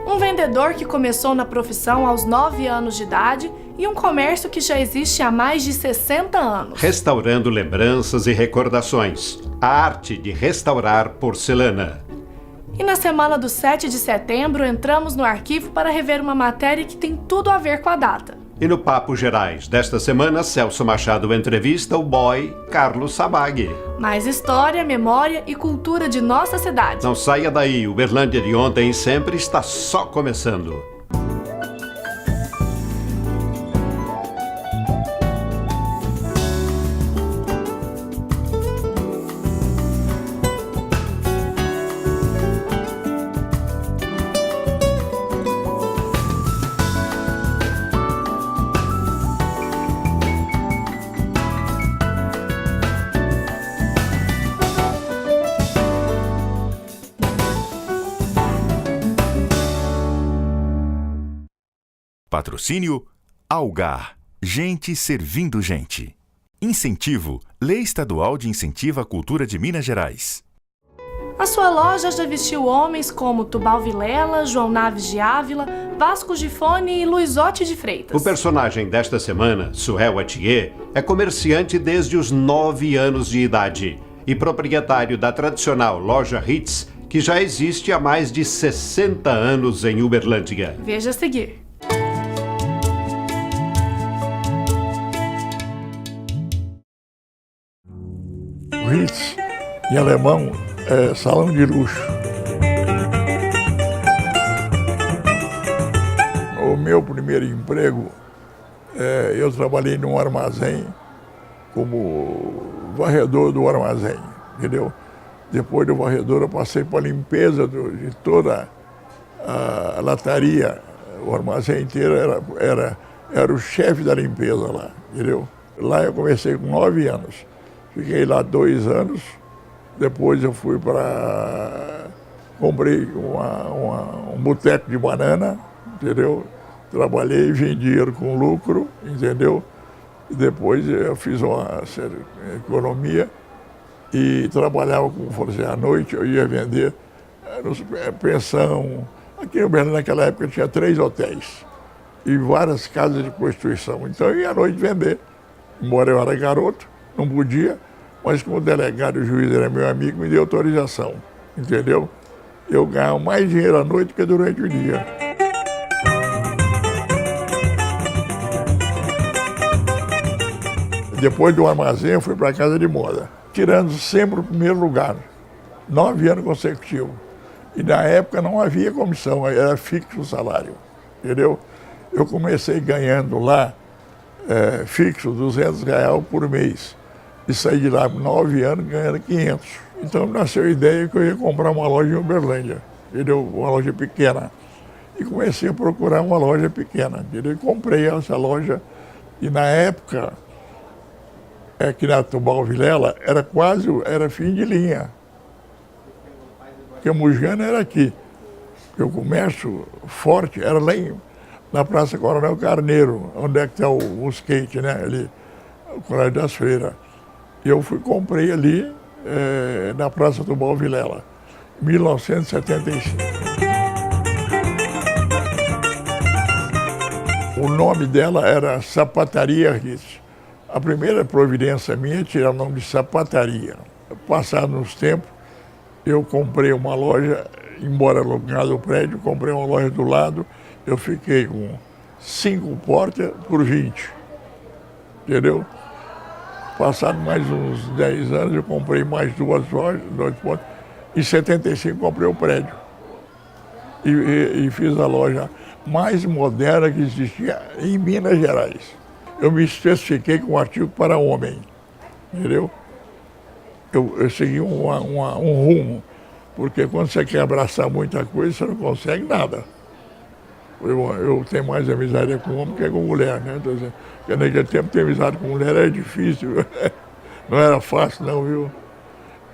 Um vendedor que começou na profissão aos 9 anos de idade e um comércio que já existe há mais de 60 anos. Restaurando lembranças e recordações. A arte de restaurar porcelana. E na semana do 7 de setembro, entramos no arquivo para rever uma matéria que tem tudo a ver com a data. E no Papo Gerais desta semana, Celso Machado entrevista o boy Carlos Sabag. Mais história, memória e cultura de nossa cidade. Não saia daí, o Uberlândia de ontem e sempre está só começando. Patrocínio Algar. Gente servindo gente. Incentivo. Lei Estadual de Incentivo à Cultura de Minas Gerais. A sua loja já vestiu homens como Tubal Vilela, João Naves de Ávila, Vasco Gifone e Luizotti de Freitas. O personagem desta semana, Suel Atier, é comerciante desde os 9 anos de idade e proprietário da tradicional loja Ritz, que já existe há mais de 60 anos em Uberlândia. Veja a seguir. Ritz, em alemão, é salão de luxo. O meu primeiro emprego, eu trabalhei num armazém como varredor do armazém, entendeu? Depois do varredor eu passei para a limpeza de toda a lataria, o armazém inteiro era o chefe da limpeza lá, entendeu? Lá eu comecei com 9 anos. Fiquei lá 2 anos, depois eu fui comprei um boteco de banana, entendeu? Trabalhei, vendi dinheiro com lucro, entendeu? E depois eu fiz uma economia e trabalhava com força à noite, eu ia vender pensão. Aqui em Uberlândia naquela época tinha 3 hotéis e várias casas de prostituição, então eu ia à noite vender. Embora eu era garoto, não podia, mas como o delegado e o juiz era meu amigo, me deu autorização, entendeu? Eu ganhava mais dinheiro à noite que durante o dia. Depois do armazém, eu fui para a casa de moda, tirando sempre o primeiro lugar, 9 anos consecutivos. E na época não havia comissão, era fixo o salário, entendeu? Eu comecei ganhando lá, fixo, R$200 por mês. E saí de lá com 9 anos ganhando 500. Então nasceu a ideia que eu ia comprar uma loja em Uberlândia, entendeu? Uma loja pequena. E comecei a procurar uma loja pequena, entendeu? E comprei essa loja. E na época, aqui na Tubal Vilela, era fim de linha. Porque o Mujana era aqui. Porque o comércio forte era lá na Praça Coronel Carneiro, onde é que está o skate, né? Ali, o Colégio das Freiras. E eu comprei ali, na Praça Tubal Vilela, em 1975. O nome dela era Sapataria Ritz. A primeira providência minha é tirar o nome de Sapataria. Passados uns tempos, eu comprei uma loja, embora alugado o prédio, comprei uma loja do lado, eu fiquei com 5 portas por 20, entendeu? Passado mais uns 10 anos, eu comprei mais 2 lojas, 2 portas. Em 75, comprei o prédio. E fiz a loja mais moderna que existia em Minas Gerais. Eu me especifiquei com um artigo para homem, entendeu? Eu segui um rumo, porque quando você quer abraçar muita coisa, você não consegue nada. Eu tenho mais amizade com homem que com mulher, né? Então, porque naquele tempo ter amizade com mulher era difícil, não era fácil não, viu?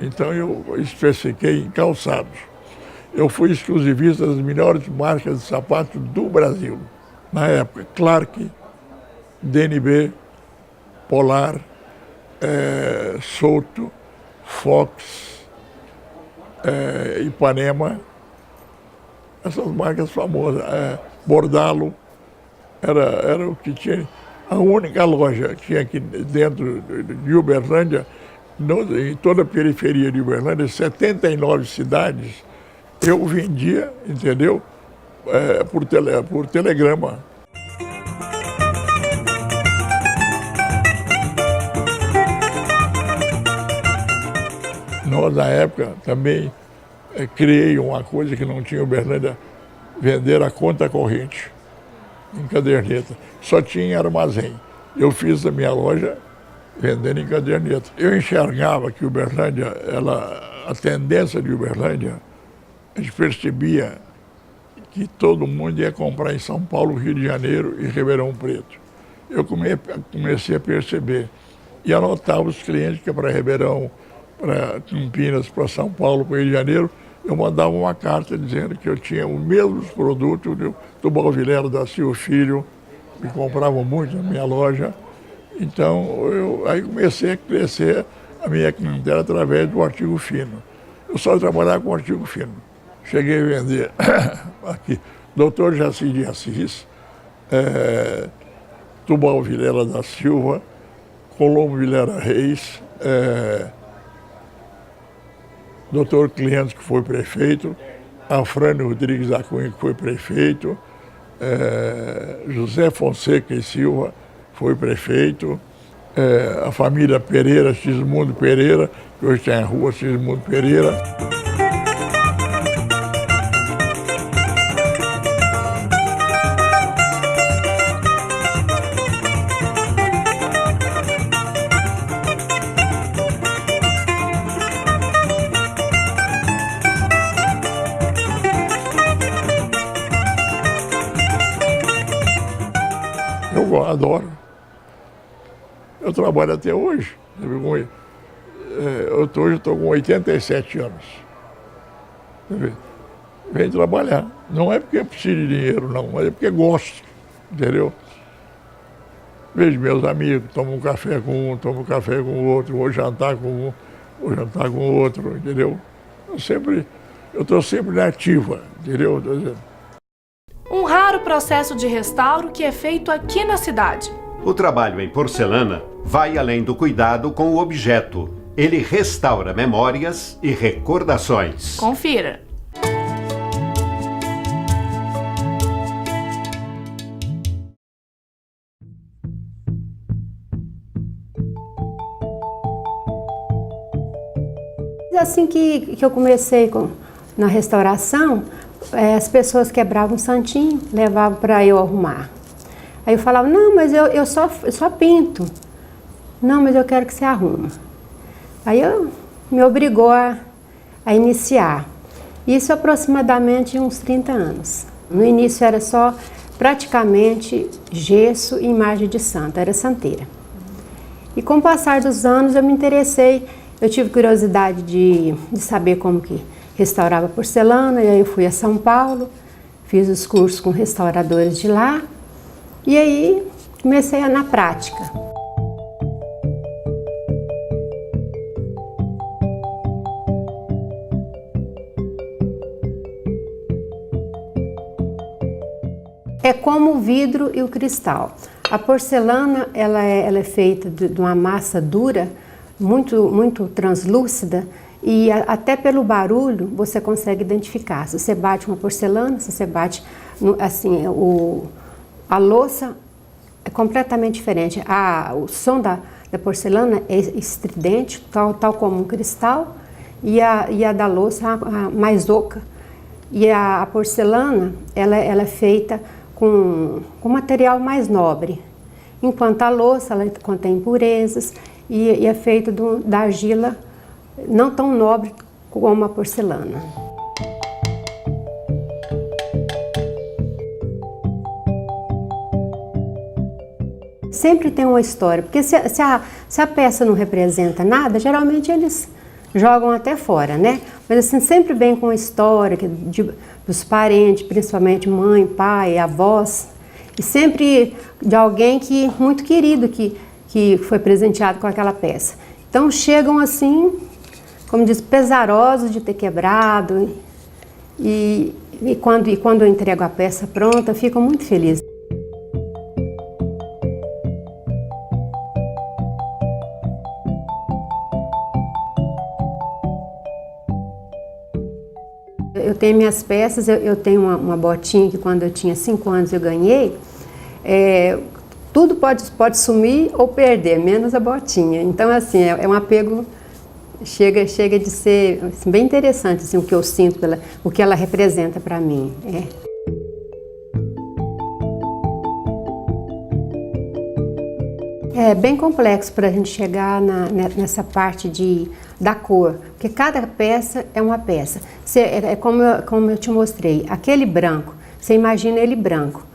Então eu especifiquei em calçados. Eu fui exclusivista das melhores marcas de sapatos do Brasil. Na época, Clark, DNB, Polar, Souto, Fox, Ipanema, essas marcas famosas. Bordalo era o que tinha. A única loja que tinha aqui dentro de Uberlândia, em toda a periferia de Uberlândia, 79 cidades, eu vendia, entendeu? Por telegrama. Nós, na época, também criei uma coisa que não tinha em Uberlândia, vender a conta corrente em caderneta. Só tinha em armazém. Eu fiz a minha loja vendendo em caderneta. Eu enxergava que Uberlândia, a tendência de Uberlândia, a gente percebia que todo mundo ia comprar em São Paulo, Rio de Janeiro e Ribeirão Preto. Eu comecei a perceber e anotava os clientes que para Ribeirão, para Campinas, para São Paulo, para Rio de Janeiro, eu mandava uma carta dizendo que eu tinha os mesmos produtos do Balvilela da Silva Filho, que compravam muito na minha loja. Então, aí comecei a crescer a minha clientela através do artigo fino. Eu só trabalhava com artigo fino. Cheguei a vender aqui, Dr. Jaci de Assis, Tubal Vilela da Silva, Colombo Vilela Reis, Dr. Clientes, que foi prefeito, Afrânio Rodrigues da Cunha, que foi prefeito, José Fonseca e Silva, foi prefeito, a família Pereira, Xismundo Pereira, que hoje tem a rua Xismundo Pereira. Eu adoro. Eu trabalho até hoje. Hoje eu estou com 87 anos. Venho trabalhar. Não é porque preciso de dinheiro, não, mas é porque gosto, entendeu? Vejo meus amigos, tomo um café com um, tomo um café com o outro, vou jantar com um, vou jantar com o outro, entendeu? Eu estou sempre na ativa, entendeu? Um raro processo de restauro que é feito aqui na cidade. O trabalho em porcelana vai além do cuidado com o objeto. Ele restaura memórias e recordações. Confira. Assim que eu comecei na restauração, as pessoas quebravam um santinho, levavam para eu arrumar. Aí eu falava, não, mas eu só pinto. Não, mas eu quero que você arruma. Aí me obrigou a iniciar. Isso aproximadamente uns 30 anos. No início era só praticamente gesso e imagem de santa, era santeira. E com o passar dos anos eu me interessei, eu tive curiosidade de saber como que restaurava porcelana, e aí eu fui a São Paulo, fiz os cursos com restauradores de lá, e aí comecei na prática. É como o vidro e o cristal. A porcelana ela é feita de uma massa dura, muito translúcida, e até pelo barulho você consegue identificar. Se você bate uma porcelana, se você bate assim, a louça é completamente diferente. O som da porcelana é estridente, tal como um cristal, e a da louça mais oca. E a porcelana ela é feita com material mais nobre, enquanto a louça ela contém impurezas e é feita da argila não tão nobre como a porcelana. Sempre tem uma história, porque se a peça não representa nada, geralmente eles jogam até fora, né? Mas assim, sempre vem com uma história dos parentes, principalmente mãe, pai, avós, e sempre de alguém muito querido que foi presenteado com aquela peça. Então chegam assim, como diz, pesarosos de ter quebrado, e E quando eu entrego a peça pronta, eu fico muito feliz. Eu tenho minhas peças, eu tenho uma botinha que quando eu tinha 5 anos eu ganhei. Tudo pode sumir ou perder, menos a botinha. Então, assim, é um apego, chega de ser assim, bem interessante, assim, o que eu sinto, o que ela representa para mim. É bem complexo para a gente chegar nessa parte da cor, porque cada peça é uma peça. É como eu te mostrei, aquele branco, você imagina ele branco,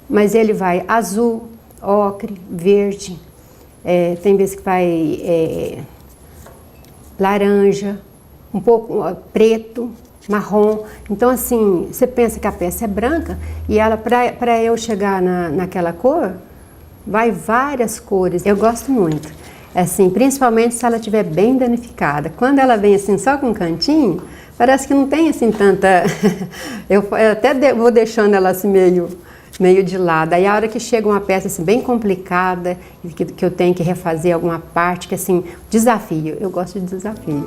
mas ele vai azul, ocre, verde, tem vezes que vai laranja, um pouco preto, marrom. Então, assim, você pensa que a peça é branca e ela, para eu chegar naquela cor, vai várias cores. Eu gosto muito, assim, principalmente se ela estiver bem danificada. Quando ela vem assim só com um cantinho, parece que não tem assim tanta... eu até vou deixando ela assim meio de lado. Aí a hora que chega uma peça assim, bem complicada, que eu tenho que refazer alguma parte, que assim, desafio. Eu gosto de desafio.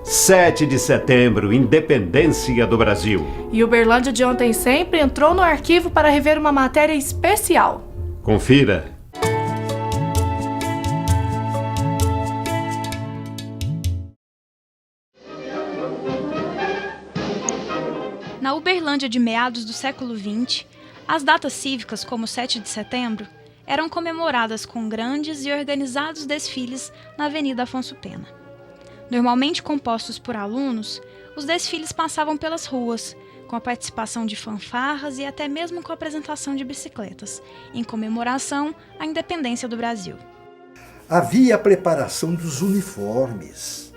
7 de setembro, independência do Brasil. E Uberlândia de Ontem Sempre entrou no arquivo para rever uma matéria especial. Confira. Na Uberlândia de meados do século XX, as datas cívicas, como o 7 de setembro, eram comemoradas com grandes e organizados desfiles na Avenida Afonso Pena. Normalmente compostos por alunos, os desfiles passavam pelas ruas, com a participação de fanfarras e até mesmo com a apresentação de bicicletas, em comemoração à independência do Brasil. Havia a preparação dos uniformes.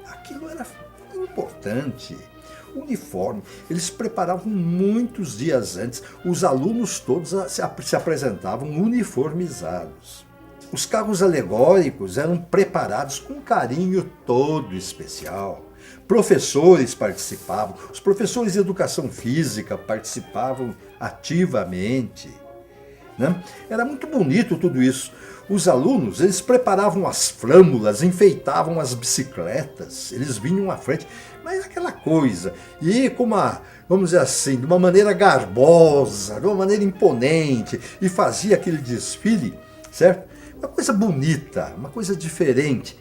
Aquilo era importante. Uniforme. Eles preparavam muitos dias antes. Os alunos todos se apresentavam uniformizados. Os carros alegóricos eram preparados com um carinho todo especial. Professores participavam, os professores de educação física participavam ativamente, né? Era muito bonito tudo isso. Os alunos, eles preparavam as flâmulas, enfeitavam as bicicletas, eles vinham à frente, mas aquela coisa, e com vamos dizer assim, de uma maneira garbosa, de uma maneira imponente, e fazia aquele desfile, certo? Uma coisa bonita, uma coisa diferente.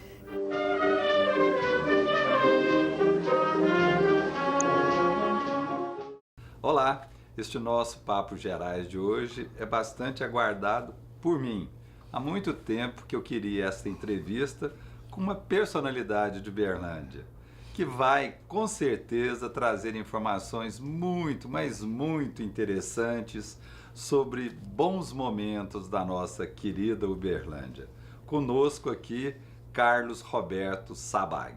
Olá, este nosso Papo Gerais de hoje é bastante aguardado por mim. Há muito tempo que eu queria esta entrevista com uma personalidade de Uberlândia, que vai, com certeza, trazer informações muito, mas muito interessantes sobre bons momentos da nossa querida Uberlândia. Conosco aqui, Carlos Roberto Sabag.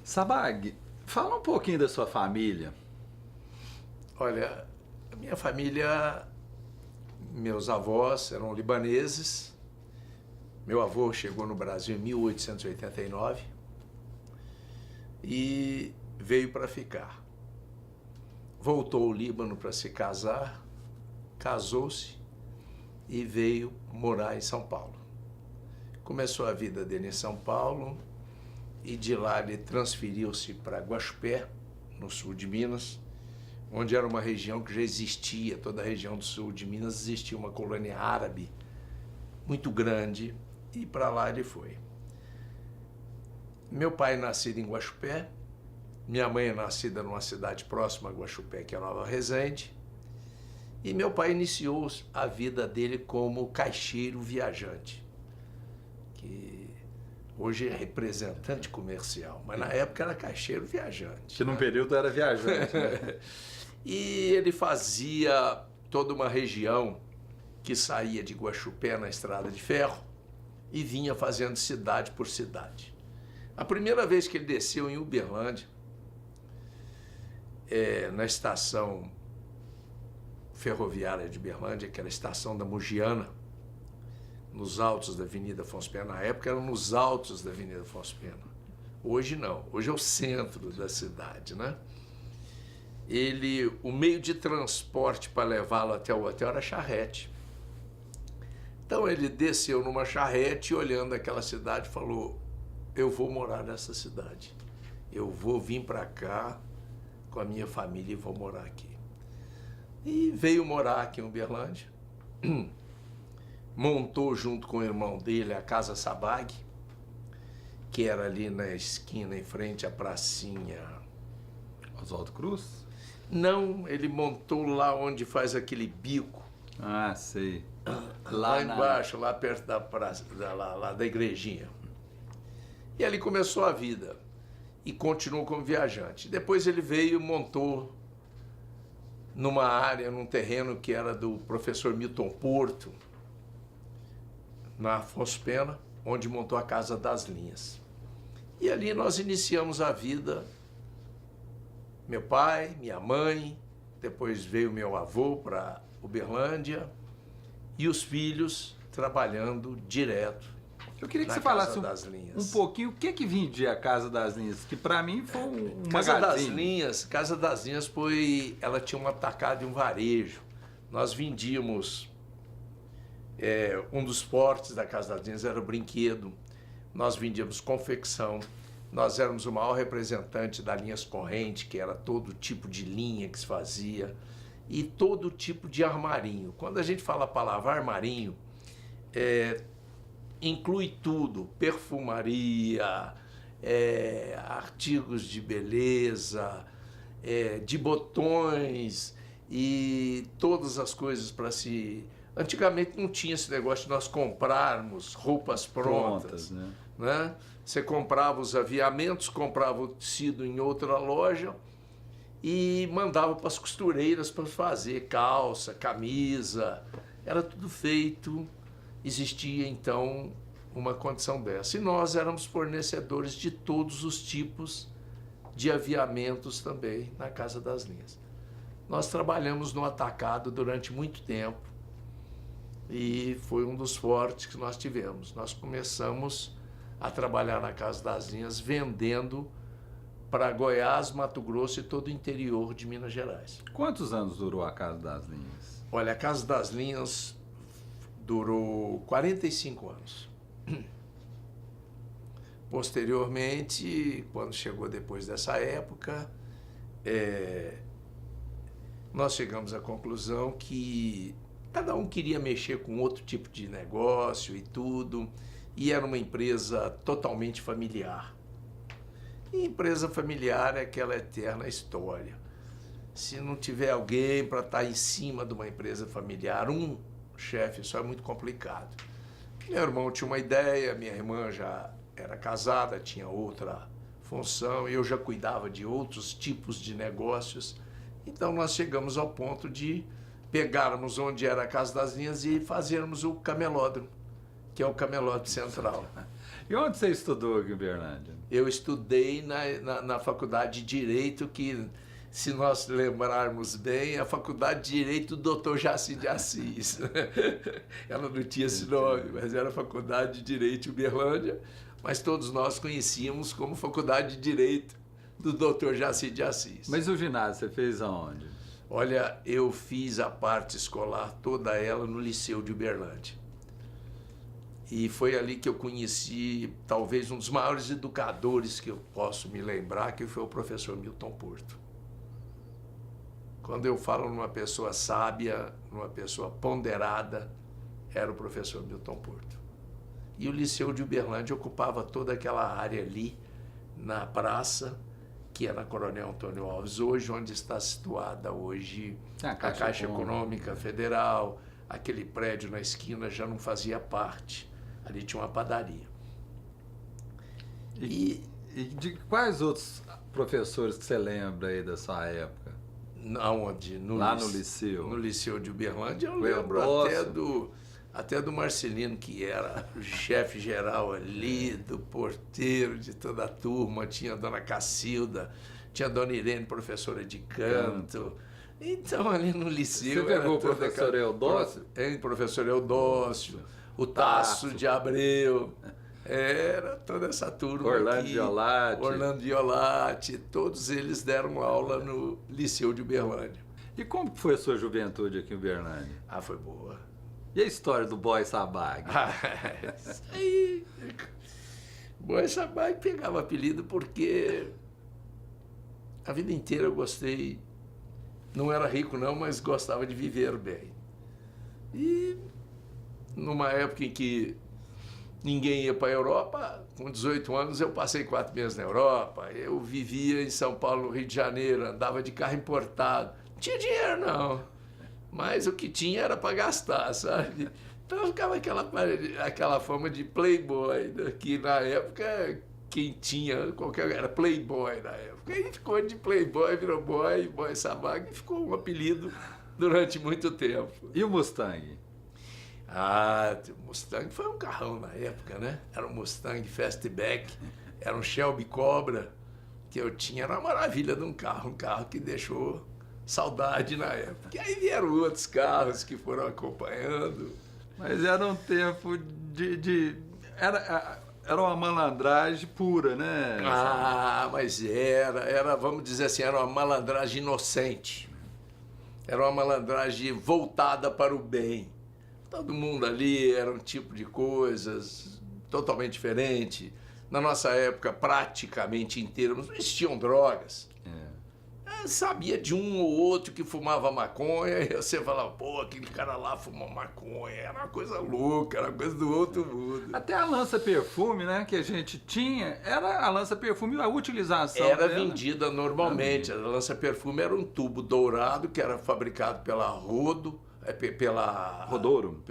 Sabag, fala um pouquinho da sua família. Olha, a minha família, meus avós eram libaneses. Meu avô chegou no Brasil em 1889 e veio para ficar. Voltou ao Líbano para se casar, casou-se e veio morar em São Paulo. Começou a vida dele em São Paulo e de lá ele transferiu-se para Guaxupé, no sul de Minas, onde era uma região que já existia, toda a região do sul de Minas existia uma colônia árabe muito grande, e para lá ele foi. Meu pai é nascido em Guaxupé, minha mãe é nascida numa cidade próxima a Guaxupé, que é Nova Resende, e meu pai iniciou a vida dele como caixeiro viajante, que hoje é representante comercial, mas na época era caixeiro viajante. Que num período era viajante, né? E ele fazia toda uma região que saía de Guaxupé na estrada de ferro e vinha fazendo cidade por cidade. A primeira vez que ele desceu em Uberlândia, na estação ferroviária de Uberlândia, que era a estação da Mogiana, nos altos da Avenida Afonso Pena. Na época eram nos altos da Avenida Afonso Pena. Hoje não, hoje é o centro da cidade, né? O meio de transporte para levá-lo até o hotel era charrete. Então ele desceu numa charrete, olhando aquela cidade, falou: eu vou morar nessa cidade. Eu vou vir para cá com a minha família e vou morar aqui. E veio morar aqui em Uberlândia. Montou junto com o irmão dele a Casa Sabag, que era ali na esquina, em frente à pracinha. Oswaldo Cruz? Não, ele montou lá onde faz aquele bico. Ah, sei. Lá embaixo, lá perto da praça, lá da igrejinha. E ali começou a vida. E continuou como viajante. Depois ele veio e montou numa área, num terreno que era do professor Milton Porto, na Afonso Pena, onde montou a Casa das Linhas. E ali nós iniciamos a vida. Meu pai, minha mãe, depois veio meu avô para Uberlândia e os filhos trabalhando direto. Eu queria que você falasse um pouquinho o que vendia a Casa das Linhas, que para mim foi um Casa magazine. Casa das Linhas ela tinha um atacado e um varejo. Nós vendíamos, um dos fortes da Casa das Linhas era o brinquedo, nós vendíamos confecção, nós éramos o maior representante da Linhas Corrente, que era todo tipo de linha que se fazia, e todo tipo de armarinho. Quando a gente fala a palavra armarinho, inclui tudo: perfumaria, artigos de beleza, de botões e todas as coisas para se... Antigamente não tinha esse negócio de nós comprarmos roupas prontas, né? Você comprava os aviamentos, comprava o tecido em outra loja e mandava para as costureiras para fazer calça, camisa, era tudo feito. Existia, então, uma condição dessa. E nós éramos fornecedores de todos os tipos de aviamentos também na Casa das Linhas. Nós trabalhamos no atacado durante muito tempo e foi um dos fortes que nós tivemos. Nós começamos a trabalhar na Casa das Linhas vendendo para Goiás, Mato Grosso e todo o interior de Minas Gerais. Quantos anos durou a Casa das Linhas? Olha, a Casa das Linhas durou 45 anos. Posteriormente, quando chegou depois dessa época, nós chegamos à conclusão que cada um queria mexer com outro tipo de negócio e tudo, e era uma empresa totalmente familiar. E empresa familiar é aquela eterna história. Se não tiver alguém para estar em cima de uma empresa familiar, um chefe, isso é muito complicado. Meu irmão tinha uma ideia, minha irmã já era casada, tinha outra função, eu já cuidava de outros tipos de negócios. Então nós chegamos ao ponto de pegarmos onde era a Casa das Linhas e fazermos o camelódromo, que é o camelódromo central. E onde você estudou aqui em Uberlândia? Eu estudei na Faculdade de Direito, que, se nós lembrarmos bem, a Faculdade de Direito do Dr. Jaci de Assis. Ela não tinha esse nome, mas era a Faculdade de Direito de Uberlândia, mas todos nós conhecíamos como Faculdade de Direito do Dr. Jaci de Assis. Mas o ginásio você fez aonde? Olha, eu fiz a parte escolar toda ela no Liceu de Uberlândia. E foi ali que eu conheci talvez um dos maiores educadores que eu posso me lembrar, que foi o professor Milton Porto. Quando eu falo numa pessoa sábia, numa pessoa ponderada, era o professor Milton Porto. E o Liceu de Uberlândia ocupava toda aquela área ali, na praça, que é na Coronel Antônio Alves, hoje onde está situada hoje a Caixa Econômica Federal, aquele prédio na esquina já não fazia parte, ali tinha uma padaria. E de quais outros professores que você lembra aí da sua época? Aonde? Lá no Liceu. No Liceu de Uberlândia, eu Foi lembro até do Marcelino, que era o chefe geral ali, do porteiro de toda a turma, tinha a dona Cacilda, tinha a dona Irene, professora de canto, Então, ali no liceu... Você pegou o toda professor Eudócio? Professor Eudócio, o Tasso de Abreu, era toda essa turma Orlando aqui. Violati. Orlando Violati, todos eles deram aula no Liceu de Uberlândia. E como foi a sua juventude aqui em Uberlândia? Ah, foi boa. E a história do Boy Sabag? Isso aí... Boy Sabag pegava apelido porque a vida inteira eu gostei, não era rico não, mas gostava de viver bem. E numa época em que ninguém ia para a Europa, com 18 anos eu passei 4 meses na Europa, eu vivia em São Paulo, no Rio de Janeiro, andava de carro importado, não tinha dinheiro não, mas o que tinha era para gastar, sabe? Então ficava aquela fama de playboy, né? Que na época quem tinha era playboy na época. Aí ficou de playboy, virou boy Sabag, e ficou um apelido durante muito tempo. E o Mustang? Ah, o Mustang foi um carrão na época, né? Era um Mustang Fastback, era um Shelby Cobra que eu tinha, era uma maravilha de um carro que deixou saudade na época. E aí vieram outros carros que foram acompanhando. Mas era um tempo era uma malandragem pura, né? Ah, mas era, vamos dizer assim, era uma malandragem inocente. Era uma malandragem voltada para o bem. Todo mundo ali era um tipo de coisas totalmente diferente. Na nossa época, praticamente inteira, não existiam drogas. Sabia de um ou outro que fumava maconha, e você falava, pô, aquele cara lá fumou maconha, era uma coisa louca, era uma coisa do outro mundo. Até a lança-perfume, né, que a gente tinha, era a lança-perfume, a utilização era dela. Vendida normalmente, a lança-perfume era um tubo dourado que era fabricado pela Rodo, Rodouro.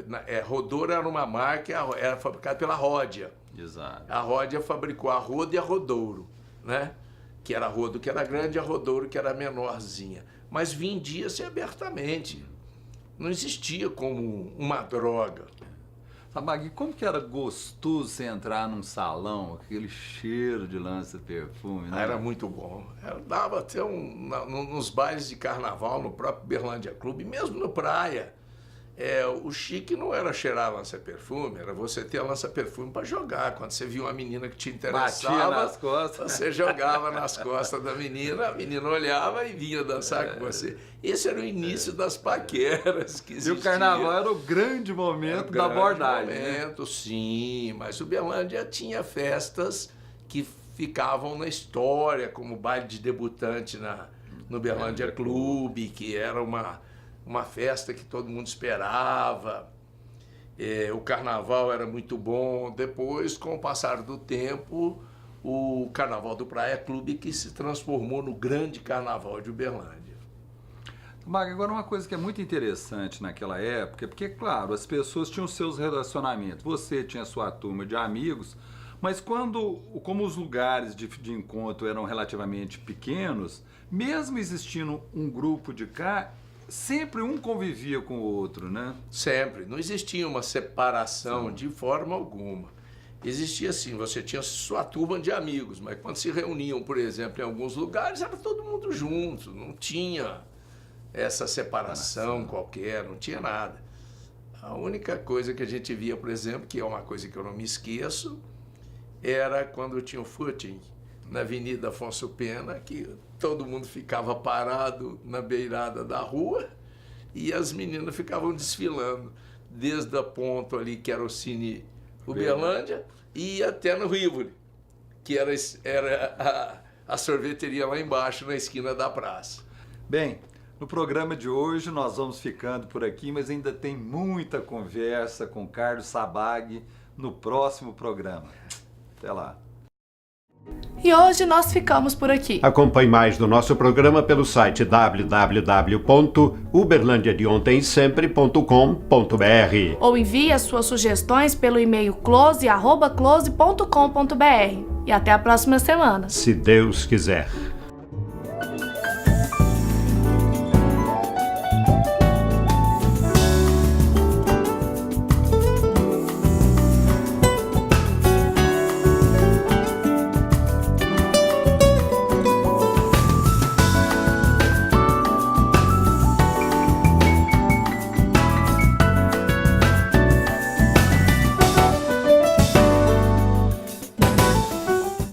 Rodouro era uma marca, era fabricado pela Ródia. Exato. A Ródia fabricou a Rodo e a Rodouro, né? Que era a Rodo que era grande e a Rodouro que era menorzinha. Mas vendia-se abertamente. Não existia como uma droga. Sabag, como que era gostoso você entrar num salão, aquele cheiro de lança-perfume, né? Era muito bom. Dava até nos bailes de carnaval, no próprio Berlândia Clube, mesmo no praia. O chique não era cheirar lança-perfume, era você ter a lança-perfume para jogar. Quando você viu uma menina que te interessava, batia nas costas. Você jogava nas costas da menina, a menina olhava e vinha dançar com você. Esse era o início das paqueras que existiam. E o carnaval era o grande momento da abordagem. Momento, sim, mas o Berlândia tinha festas que ficavam na história, como o baile de debutante no Berlândia Clube, que era uma festa que todo mundo esperava. O carnaval era muito bom. Depois, com o passar do tempo, o Carnaval do Praia Clube que se transformou no grande Carnaval de Uberlândia. Mag, agora uma coisa que é muito interessante naquela época, porque, claro, as pessoas tinham seus relacionamentos, você tinha a sua turma de amigos, mas como os lugares de encontro eram relativamente pequenos, mesmo existindo um grupo de cá, sempre um convivia com o outro, né? Sempre. Não existia uma separação de forma alguma. Existia assim, você tinha sua turma de amigos, mas quando se reuniam, por exemplo, em alguns lugares, era todo mundo junto, não tinha essa separação qualquer, não tinha nada. A única coisa que a gente via, por exemplo, que é uma coisa que eu não me esqueço, era quando tinha o footing na Avenida Afonso Pena, que todo mundo ficava parado na beirada da rua e as meninas ficavam desfilando, desde a ponto ali que era o Cine Uberlândia e até no Rivoli, que era a sorveteria lá embaixo, na esquina da praça. Bem, no programa de hoje nós vamos ficando por aqui, mas ainda tem muita conversa com Carlos Sabag no próximo programa. Até lá. E hoje nós ficamos por aqui. Acompanhe mais do nosso programa pelo site www.uberlandiadeontensempre.com.br Ou envie as suas sugestões pelo e-mail close@close.com.br. E até a próxima semana. Se Deus quiser.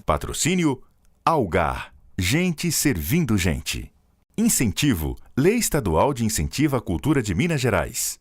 Patrocínio Algar. Gente servindo gente. Incentivo. Lei Estadual de Incentivo à Cultura de Minas Gerais.